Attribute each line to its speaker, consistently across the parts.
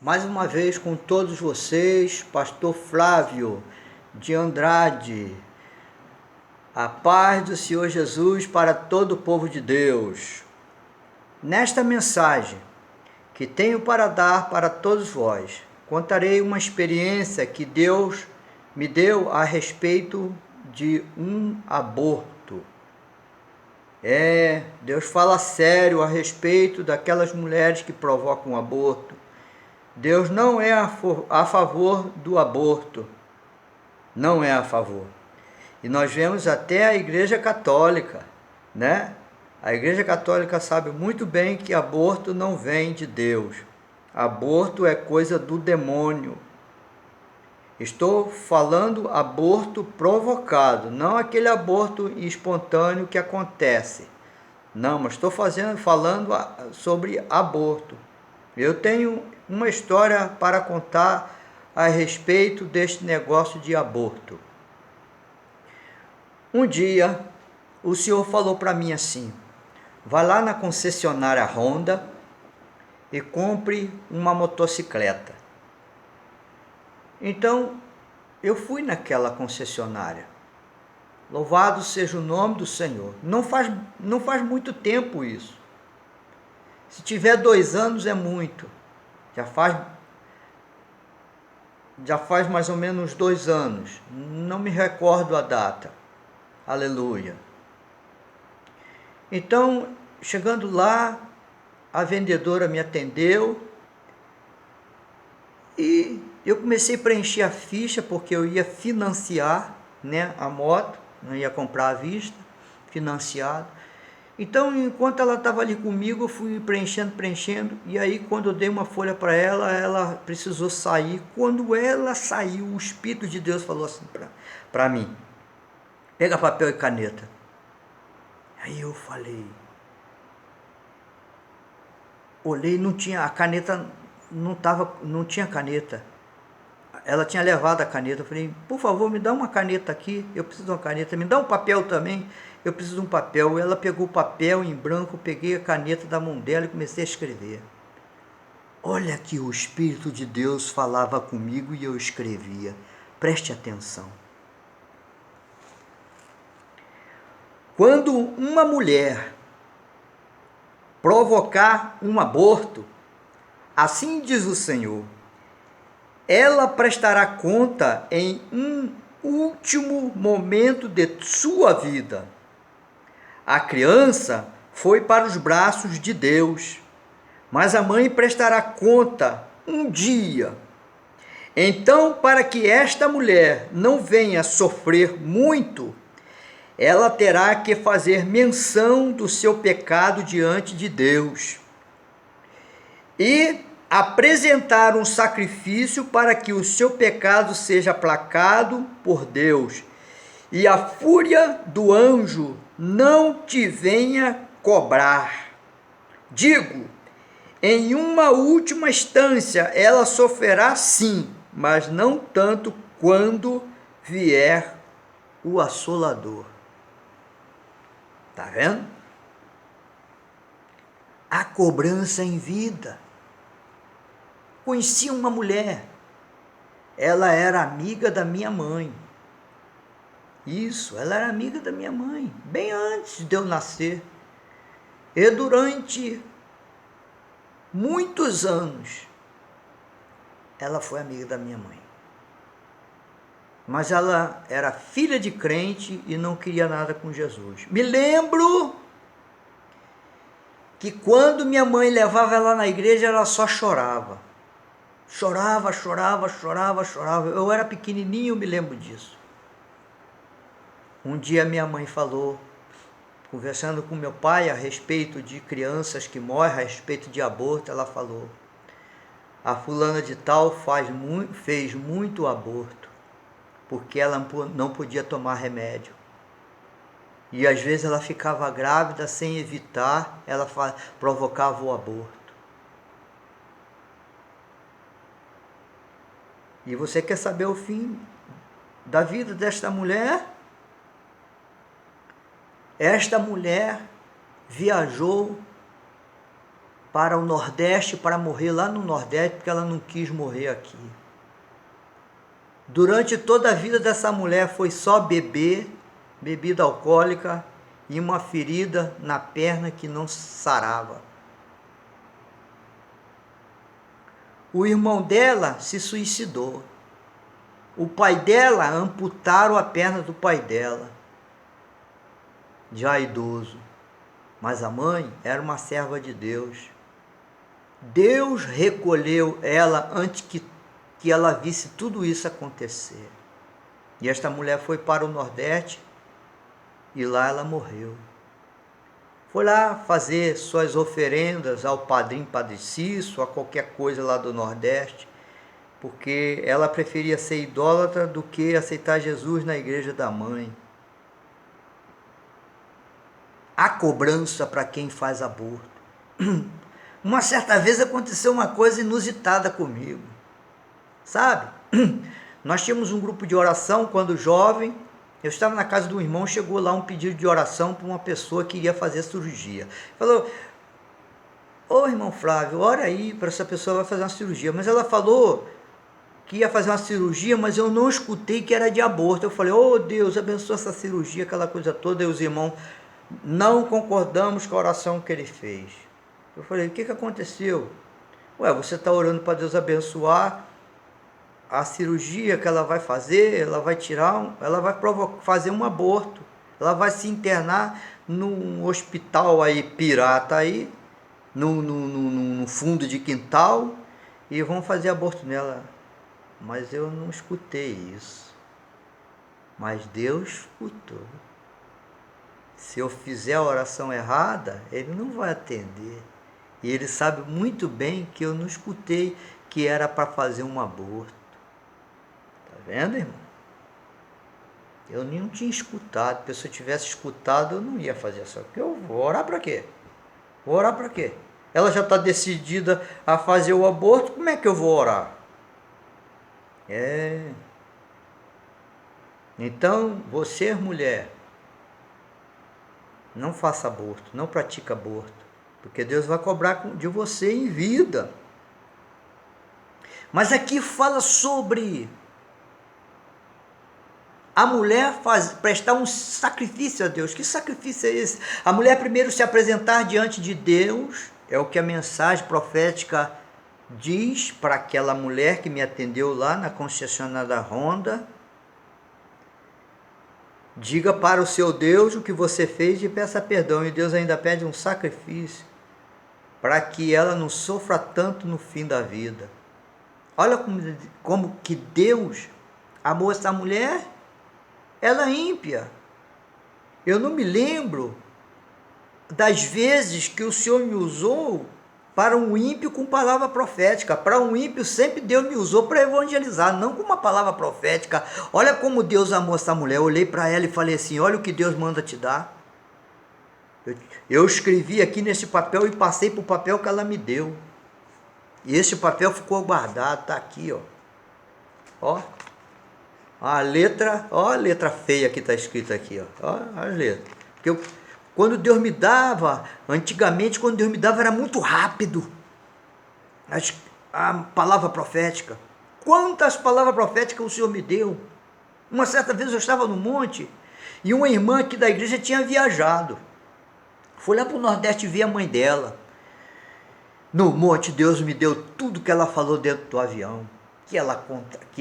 Speaker 1: Mais uma vez com todos vocês, Pastor Flávio de Andrade. A paz do Senhor Jesus para todo o povo de Deus. Nesta mensagem que tenho para dar para todos vós, contarei uma experiência que Deus me deu a respeito de um aborto. Deus fala sério a respeito daquelas mulheres que provocam aborto. Deus não é a favor do aborto, não é a favor. E nós vemos até a Igreja Católica, né? A Igreja Católica sabe muito bem que aborto não vem de Deus. Aborto é coisa do demônio. Estou falando aborto provocado, não aquele aborto espontâneo que acontece. Não, mas estou falando sobre aborto. Eu tenho uma história para contar a respeito deste negócio de aborto. Um dia, o Senhor falou para mim assim: vá lá na concessionária Honda e compre uma motocicleta. Então, eu fui naquela concessionária. Louvado seja o nome do Senhor. Não faz muito tempo isso. Se tiver 2 anos é muito. Já faz mais ou menos 2 anos. Não me recordo a data. Aleluia. Então, chegando lá, a vendedora me atendeu e eu comecei a preencher a ficha porque eu ia financiar, né, a moto, não ia comprar à vista, financiado. Então, enquanto ela estava ali comigo, eu fui preenchendo, e aí quando eu dei uma folha para ela, ela precisou sair. Quando ela saiu, o Espírito de Deus falou assim para mim: pega papel e caneta. Aí eu falei, olhei, não tinha, a caneta não tinha caneta. Ela tinha levado a caneta. Eu falei, por favor, me dá uma caneta aqui, eu preciso de uma caneta. Me dá um papel também, eu preciso de um papel. Ela pegou o papel em branco, peguei a caneta da mão dela e comecei a escrever. Olha que o Espírito de Deus falava comigo e eu escrevia. Preste atenção. Quando uma mulher provocar um aborto, assim diz o Senhor, ela prestará conta em um último momento de sua vida. A criança foi para os braços de Deus, mas a mãe prestará conta um dia. Então, para que esta mulher não venha sofrer muito, ela terá que fazer menção do seu pecado diante de Deus e apresentar um sacrifício para que o seu pecado seja aplacado por Deus e a fúria do anjo não te venha cobrar. Digo, em uma última instância ela sofrerá sim, mas não tanto quando vier o assolador. Tá vendo? A cobrança em vida. Conheci uma mulher, ela era amiga da minha mãe. Isso, ela era amiga da minha mãe, bem antes de eu nascer. E durante muitos anos, ela foi amiga da minha mãe. Mas ela era filha de crente e não queria nada com Jesus. Me lembro que quando minha mãe levava ela na igreja, ela só chorava. Chorava. Eu era pequenininho, eu me lembro disso. Um dia minha mãe falou, conversando com meu pai a respeito de crianças que morrem, a respeito de aborto, ela falou, a fulana de tal fez muito aborto, porque ela não podia tomar remédio. E às vezes ela ficava grávida sem evitar, ela provocava o aborto. E você quer saber o fim da vida desta mulher? Esta mulher viajou para o Nordeste, para morrer lá no Nordeste, porque ela não quis morrer aqui. Durante toda a vida dessa mulher foi só beber, bebida alcoólica e uma ferida na perna que não sarava. O irmão dela se suicidou. O pai dela, amputaram a perna do pai dela, já idoso. Mas a mãe era uma serva de Deus. Deus recolheu ela antes que ela visse tudo isso acontecer. E esta mulher foi para o Nordeste e lá ela morreu. Foi lá fazer suas oferendas ao padrinho Padre Cício, a qualquer coisa lá do Nordeste, porque ela preferia ser idólatra do que aceitar Jesus na igreja da mãe. A cobrança para quem faz aborto. Uma certa vez aconteceu uma coisa inusitada comigo, sabe? Nós tínhamos um grupo de oração quando jovem. Eu estava na casa do irmão, chegou lá um pedido de oração para uma pessoa que iria fazer cirurgia. Falou: ô irmão Flávio, ora aí para essa pessoa vai fazer uma cirurgia. Mas ela falou que ia fazer uma cirurgia, mas eu não escutei que era de aborto. Eu falei: ô Deus, abençoa essa cirurgia, aquela coisa toda. E os irmãos não concordamos com a oração que ele fez. Eu falei: o que aconteceu? Ué, você está orando para Deus abençoar a cirurgia que ela vai fazer, ela vai tirar, ela vai fazer um aborto, ela vai se internar num hospital aí pirata aí, no fundo de quintal, e vão fazer aborto nela. Mas eu não escutei isso. Mas Deus escutou. Se eu fizer a oração errada, Ele não vai atender. E Ele sabe muito bem que eu não escutei que era para fazer um aborto. Tá vendo, irmão? Eu não tinha escutado, porque se eu tivesse escutado, eu não ia fazer isso. Eu vou orar para quê? Vou orar para quê? Ela já está decidida a fazer o aborto, como é que eu vou orar? Então, você, mulher, não faça aborto, não pratique aborto, porque Deus vai cobrar de você em vida. Mas aqui fala sobre a mulher prestar um sacrifício a Deus. Que sacrifício é esse? A mulher primeiro se apresentar diante de Deus, é o que a mensagem profética diz para aquela mulher que me atendeu lá na concessionária Honda. Diga para o seu Deus o que você fez e peça perdão. E Deus ainda pede um sacrifício para que ela não sofra tanto no fim da vida. Olha como que Deus amou essa mulher. Ela é ímpia. Eu não me lembro das vezes que o Senhor me usou para um ímpio com palavra profética. Para um ímpio sempre Deus me usou para evangelizar, não com uma palavra profética. Olha como Deus amou essa mulher. Eu olhei para ela e falei assim: olha o que Deus manda te dar. Eu escrevi aqui nesse papel e passei para o papel que ela me deu. E esse papel ficou guardado, está aqui, ó. A letra, ó a letra feia que está escrita aqui, ó as letras. Porque quando Deus me dava, antigamente quando Deus me dava era muito rápido. A palavra profética. Quantas palavras proféticas o Senhor me deu. Uma certa vez eu estava no monte e uma irmã aqui da igreja tinha viajado. Fui lá para o Nordeste ver a mãe dela. No monte Deus me deu tudo que ela falou dentro do avião. Que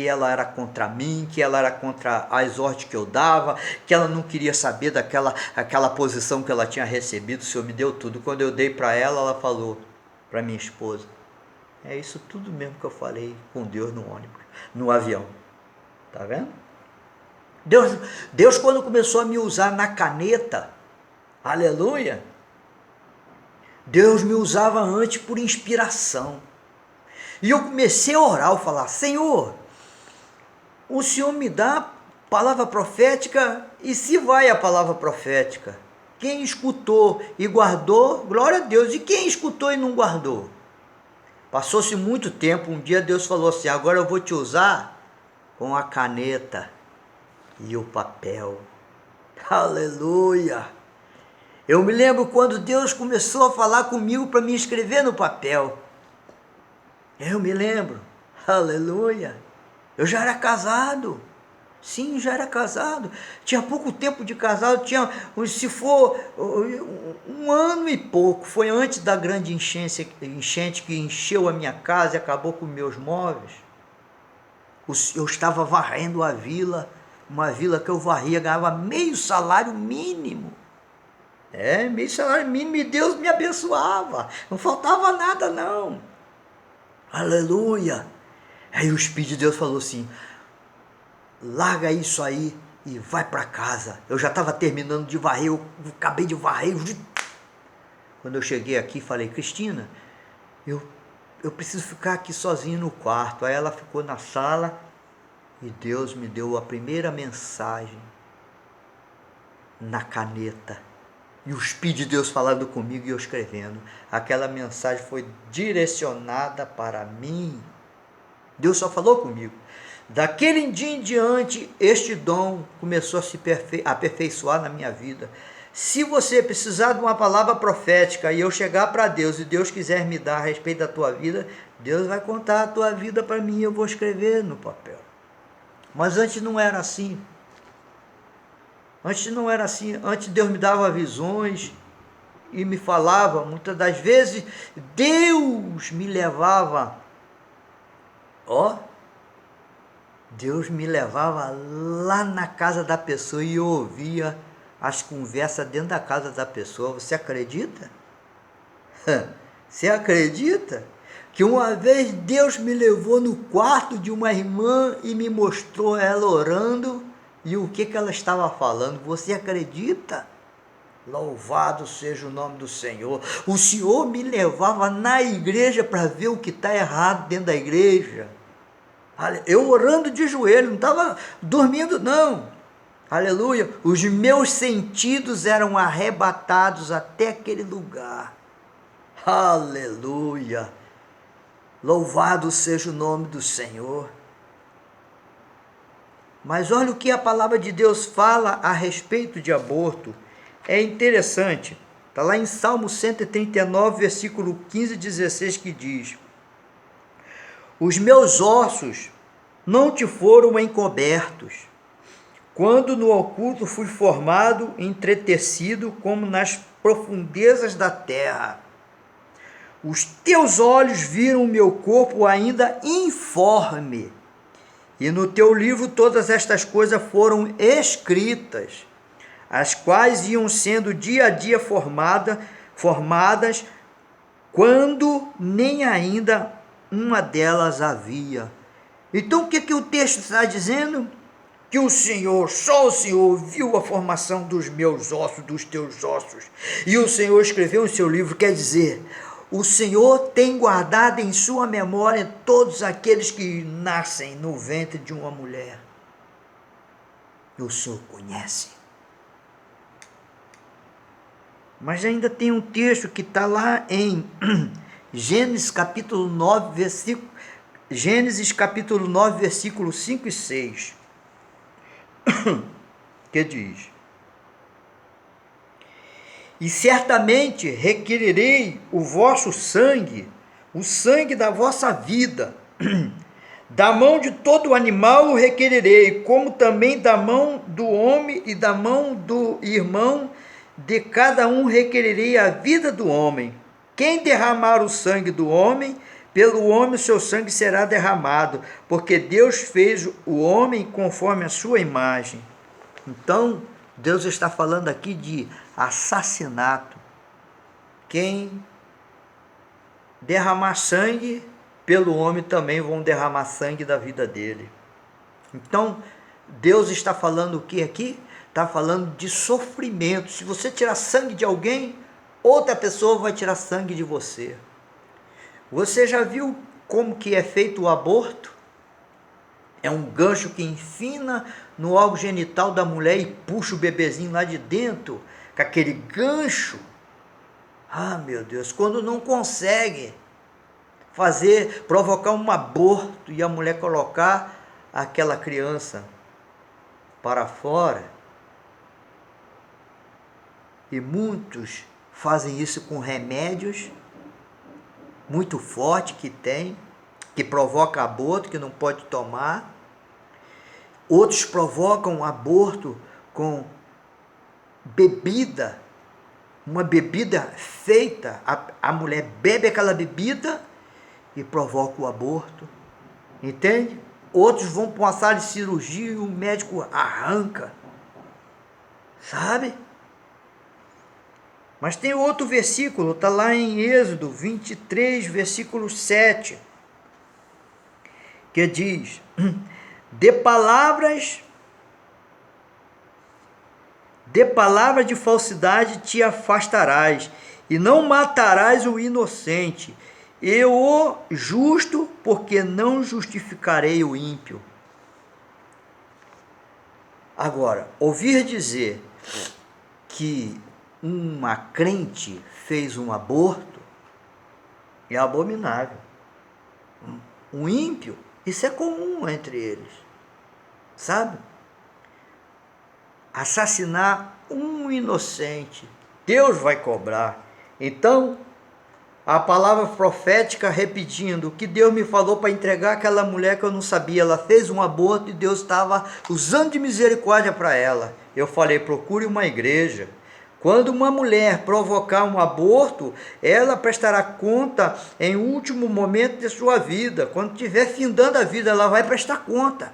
Speaker 1: ela era contra mim, que ela era contra as ordens que eu dava, que ela não queria saber aquela posição que ela tinha recebido. O Senhor me deu tudo. Quando eu dei para ela, ela falou para minha esposa: é isso tudo mesmo que eu falei com Deus no ônibus, no avião. Tá vendo? Deus quando começou a me usar na caneta, aleluia, Deus me usava antes por inspiração. E eu comecei a orar, eu falar: Senhor, o Senhor me dá palavra profética, e se vai a palavra profética? Quem escutou e guardou, glória a Deus. E quem escutou e não guardou? Passou-se muito tempo, um dia Deus falou assim: agora eu vou te usar com a caneta e o papel. Aleluia! Eu me lembro quando Deus começou a falar comigo para me escrever no papel. Eu me lembro, aleluia. Eu já era casado. Sim, já era casado. Tinha pouco tempo de casado, tinha, se for, um ano e pouco. Foi antes da grande enchente que encheu a minha casa e acabou com meus móveis. Eu estava varrendo a vila, uma vila que eu varria, ganhava meio salário mínimo. Meio salário mínimo, e Deus me abençoava. Não faltava nada, não. Aleluia. Aí o Espírito de Deus falou assim: larga isso aí e vai para casa. Eu já estava terminando de varrer, eu acabei de varrer. Quando eu cheguei aqui, falei: Cristina, eu preciso ficar aqui sozinho no quarto. Aí ela ficou na sala e Deus me deu a primeira mensagem na caneta. E o Espírito de Deus falando comigo e eu escrevendo. Aquela mensagem foi direcionada para mim. Deus só falou comigo. Daquele dia em diante, este dom começou a se aperfeiçoar na minha vida. Se você precisar de uma palavra profética e eu chegar para Deus e Deus quiser me dar a respeito da tua vida, Deus vai contar a tua vida para mim e eu vou escrever no papel. Mas antes não era assim. Antes não era assim. Antes Deus me dava visões e me falava. Muitas das vezes Deus me levava. Deus me levava lá na casa da pessoa e eu ouvia as conversas dentro da casa da pessoa. Você acredita? Você acredita? Que uma vez Deus me levou no quarto de uma irmã e me mostrou ela orando e o que ela estava falando. Você acredita? Louvado seja o nome do Senhor. O Senhor me levava na igreja para ver o que está errado dentro da igreja. Eu orando de joelho, não estava dormindo não. Aleluia. Os meus sentidos eram arrebatados até aquele lugar. Aleluia. Louvado seja o nome do Senhor. Mas olha o que a palavra de Deus fala a respeito de aborto. É interessante. Está lá em Salmo 139, versículo 15 e 16, que diz: os meus ossos não te foram encobertos, quando no oculto fui formado, entretecido como nas profundezas da terra. Os teus olhos viram o meu corpo ainda informe, e no teu livro todas estas coisas foram escritas, as quais iam sendo dia a dia formadas, quando nem ainda uma delas havia. Então o que o texto está dizendo? Que o Senhor, só o Senhor, viu a formação dos meus ossos, dos teus ossos, e o Senhor escreveu em seu livro. Quer dizer, o Senhor tem guardado em sua memória todos aqueles que nascem no ventre de uma mulher. E o Senhor conhece. Mas ainda tem um texto que está lá em Gênesis capítulo 9, versículo 5 e 6. Que diz: e certamente requererei o vosso sangue, o sangue da vossa vida, da mão de todo animal o requererei, como também da mão do homem e da mão do irmão, de cada um requererei a vida do homem. Quem derramar o sangue do homem, pelo homem o seu sangue será derramado, porque Deus fez o homem conforme a sua imagem. Então, Deus está falando aqui de assassinato. Quem derramar sangue, pelo homem também vão derramar sangue da vida dele. Então, Deus está falando o que aqui? Está falando de sofrimento. Se você tirar sangue de alguém, outra pessoa vai tirar sangue de você. Você já viu como que é feito o aborto? É um gancho que enfina no órgão genital da mulher e puxa o bebezinho lá de dentro, com aquele gancho. Ah, meu Deus, quando não consegue provocar um aborto e a mulher colocar aquela criança para fora, E muitos fazem isso com remédios muito fortes que provoca aborto, que não pode tomar. Outros provocam aborto com bebida, uma bebida feita, a mulher bebe aquela bebida e provoca o aborto, entende? Outros vão para uma sala de cirurgia e o médico arranca, sabe? Mas tem outro versículo, está lá em Êxodo 23, versículo 7, que diz: de palavras de falsidade te afastarás, e não matarás o inocente, e o justo, porque não justificarei o ímpio. Agora, ouvir dizer que uma crente fez um aborto é abominável. Um ímpio, isso é comum entre eles, sabe? Assassinar um inocente, Deus vai cobrar. Então, a palavra profética repetindo o que Deus me falou para entregar aquela mulher que eu não sabia, ela fez um aborto e Deus estava usando de misericórdia para ela. Eu falei, procure uma igreja. Quando uma mulher provocar um aborto, ela prestará conta em último momento de sua vida. Quando estiver findando a vida, ela vai prestar conta.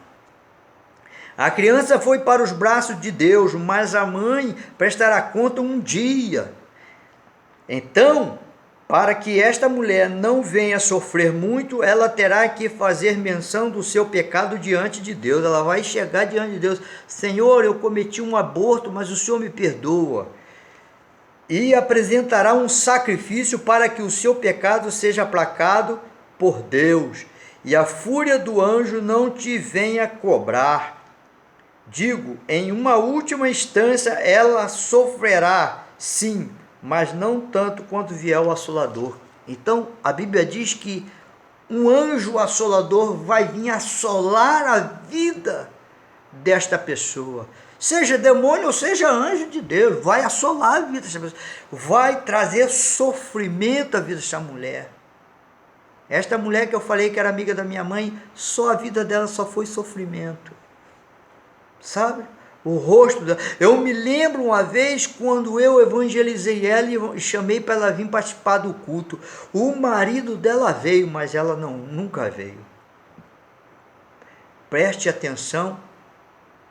Speaker 1: A criança foi para os braços de Deus, mas a mãe prestará conta um dia. Então, para que esta mulher não venha sofrer muito, ela terá que fazer menção do seu pecado diante de Deus. Ela vai chegar diante de Deus: Senhor, eu cometi um aborto, mas o Senhor me perdoa. E apresentará um sacrifício para que o seu pecado seja aplacado por Deus, e a fúria do anjo não te venha cobrar. Digo, em uma última instância ela sofrerá, sim, mas não tanto quanto vier o assolador. Então, a Bíblia diz que um anjo assolador vai vir assolar a vida desta pessoa. Seja demônio ou seja anjo de Deus, vai assolar a vida desta pessoa. Vai trazer sofrimento à vida desta mulher. Esta mulher que eu falei que era amiga da minha mãe, só a vida dela só foi sofrimento. Sabe? O rosto dela. Eu me lembro uma vez quando eu evangelizei ela e chamei para ela vir participar do culto. O marido dela veio, mas ela nunca veio. Preste atenção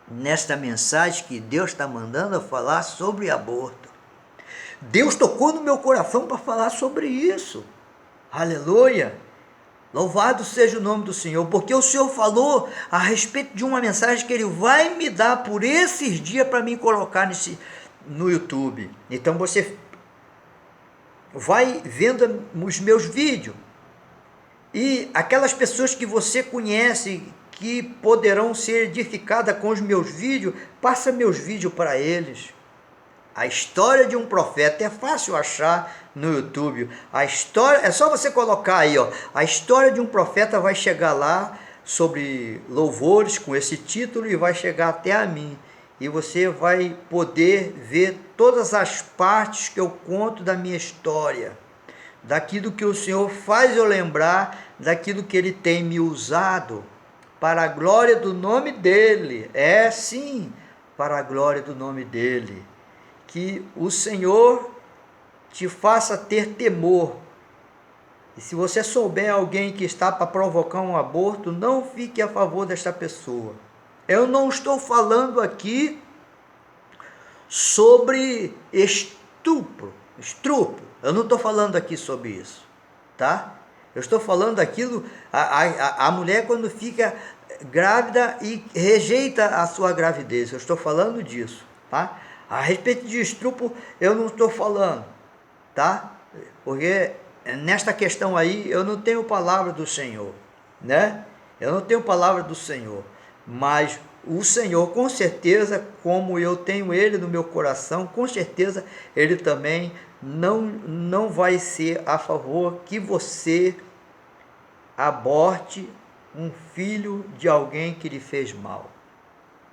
Speaker 1: nesta mensagem que Deus está mandando falar sobre aborto. Deus tocou no meu coração para falar sobre isso. Aleluia! Louvado seja o nome do Senhor, porque o Senhor falou a respeito de uma mensagem que Ele vai me dar por esses dias para me colocar no YouTube. Então você vai vendo os meus vídeos e aquelas pessoas que você conhece que poderão ser edificadas com os meus vídeos, passa meus vídeos para eles. A história de um profeta é fácil achar no YouTube. A história é só você colocar aí, ó. A história de um profeta vai chegar lá sobre louvores com esse título e vai chegar até a mim. E você vai poder ver todas as partes que eu conto da minha história, daquilo que o Senhor faz eu lembrar, daquilo que Ele tem me usado para a glória do nome dEle. É sim, para a glória do nome dEle. Que o Senhor te faça ter temor. E se você souber alguém que está para provocar um aborto, não fique a favor desta pessoa. Eu não estou falando aqui sobre estupro. Eu não estou falando aqui sobre isso, tá? Eu estou falando daquilo, a mulher quando fica grávida e rejeita a sua gravidez. Eu estou falando disso, tá? A respeito de estupro, eu não estou falando, tá? Porque nesta questão aí, eu não tenho palavra do Senhor, né? Eu não tenho palavra do Senhor, mas o Senhor, com certeza, como eu tenho Ele no meu coração, com certeza, Ele também não vai ser a favor que você aborte um filho de alguém que lhe fez mal.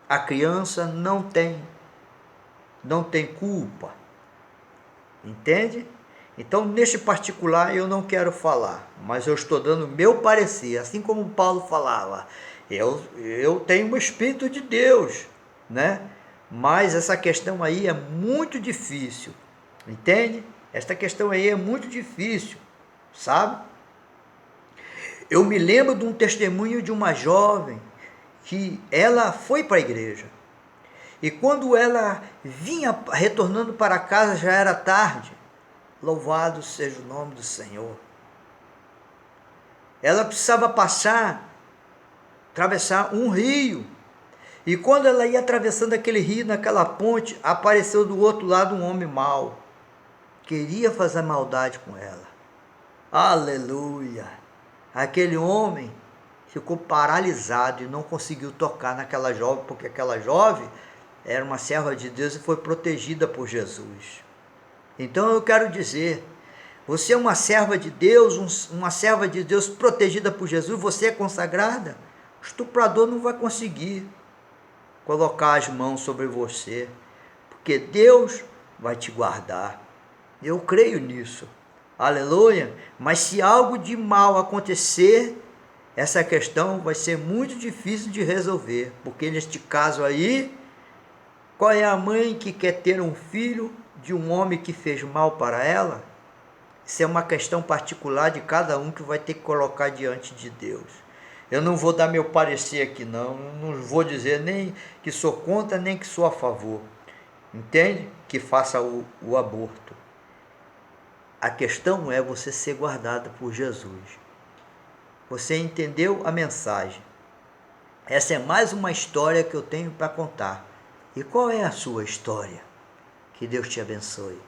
Speaker 1: A criança não tem culpa, Entende? Então, neste particular, eu não quero falar, mas eu estou dando o meu parecer, assim como Paulo falava. Eu tenho o Espírito de Deus, né? Mas essa questão aí é muito difícil, entende? Esta questão aí é muito difícil, sabe? Eu me lembro de um testemunho de uma jovem que ela foi para a igreja. E quando ela vinha retornando para casa, já era tarde. Louvado seja o nome do Senhor. Ela precisava atravessar um rio. E quando ela ia atravessando aquele rio, naquela ponte, apareceu do outro lado um homem mau. Queria fazer maldade com ela. Aleluia! Aquele homem ficou paralisado e não conseguiu tocar naquela jovem, porque aquela jovem era uma serva de Deus e foi protegida por Jesus. Então eu quero dizer, você é uma serva de Deus, uma serva de Deus protegida por Jesus, você é consagrada, o estuprador não vai conseguir colocar as mãos sobre você, porque Deus vai te guardar. Eu creio nisso. Aleluia. Mas se algo de mal acontecer, essa questão vai ser muito difícil de resolver, porque neste caso aí, qual é a mãe que quer ter um filho de um homem que fez mal para ela? Isso é uma questão particular de cada um que vai ter que colocar diante de Deus. Eu não vou dar meu parecer aqui não, não vou dizer nem que sou contra, nem que sou a favor. Entende? Que faça o aborto. A questão é você ser guardada por Jesus. Você entendeu a mensagem? Essa é mais uma história que eu tenho para contar. E qual é a sua história? Que Deus te abençoe.